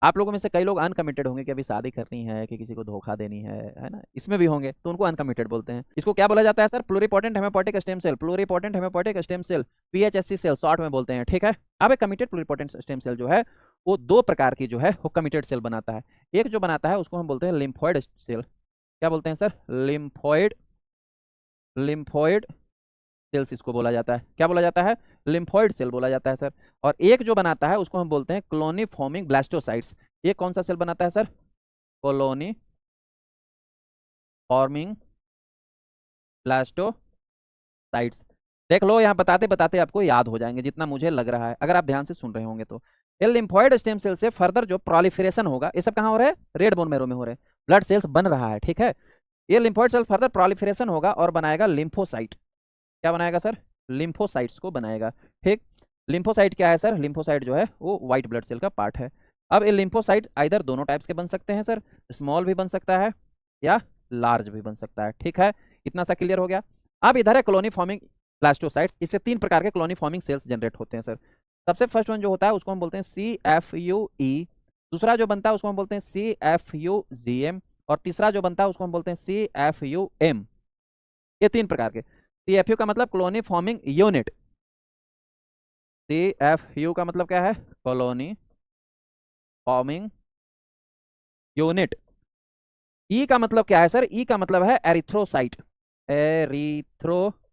आप लोगों में से कई लोग अनकमिटेड होंगे कि अभी शादी करनी है कि किसी को धोखा देनी है ना, इसमें भी होंगे, तो उनको अनकमिटेड बोलते हैं। इसको क्या बोला जाता है sir? Pluripotent hemopoietic stem cell, pluripotent hemopoietic stem cell, PHSC cell short में बोलते हैं, ठीक है। अब एक कमिटेड प्लूरिपोटेंट स्टेम सेल जो है वो दो प्रकार की जो है वो कमिटेड सेल बनाता है। एक जो बनाता है उसको हम बोलते हैं लिम्फोइड सेल। क्या बोलते हैं सर? लिम्फोइड, लिम्फोइड सेल्स इसको बोला जाता है। क्या बोला जाता है? लिम्फोइड सेल बोला जाता है सर। और एक जो बनाता है उसको हम बोलते हैं कॉलोनी फॉर्मिंग ब्लास्टोसाइट्स। ये कौन सा सेल बनाता है सर? Colony forming ब्लास्टोसाइट्स। देख लो, यहाँ बताते बताते आपको याद हो जाएंगे जितना मुझे लग रहा है, अगर आप ध्यान से सुन रहे होंगे तो। ये लिम्फोइड स्टेम सेल से फर्दर जो प्रोलिफरेशन होगा, ये सब कहाँ हो रहा है? रेड बोन मैरो में हो रहे हैं, ब्लड सेल्स बन रहा है, ठीक है। ये लिम्फोइड सेल फर्दर प्रोलिफरेशन होगा और बनाएगा लिम्फोसाइट। क्या बनाएगा सर? लिम्फोसाइट्स को बनाएगा, ठीक। लिम्फोसाइट क्या है सर? लिम्फोसाइट जो है वो व्हाइट ब्लड सेल का पार्ट है। अब ये लिम्फोसाइट आइदर दोनों टाइप्स के बन सकते हैं सर, स्मॉल भी बन सकता है या लार्ज भी बन सकता है, ठीक है। इतना सा क्लियर हो गया। अब इधर है कॉलोनी फॉर्मिंग ब्लास्टोसाइट्स। इससे तीन प्रकार के कॉलोनी फॉर्मिंग सेल्स जनरेट होते हैं सर। सबसे फर्स्ट वन जो होता है उसको हम बोलते हैं CFUE। दूसरा जो बनता है उसको हम बोलते हैं CFUGM। और तीसरा जो बनता है उसको हम बोलते हैं CFUM। ये तीन प्रकार के। CFU का मतलब कॉलोनी फॉर्मिंग यूनिट। CFU का मतलब क्या है? Colony forming unit. ई का मतलब क्या है सर? ई का मतलब है एरिथ्रोसाइट। एरिथ्रोसाइट,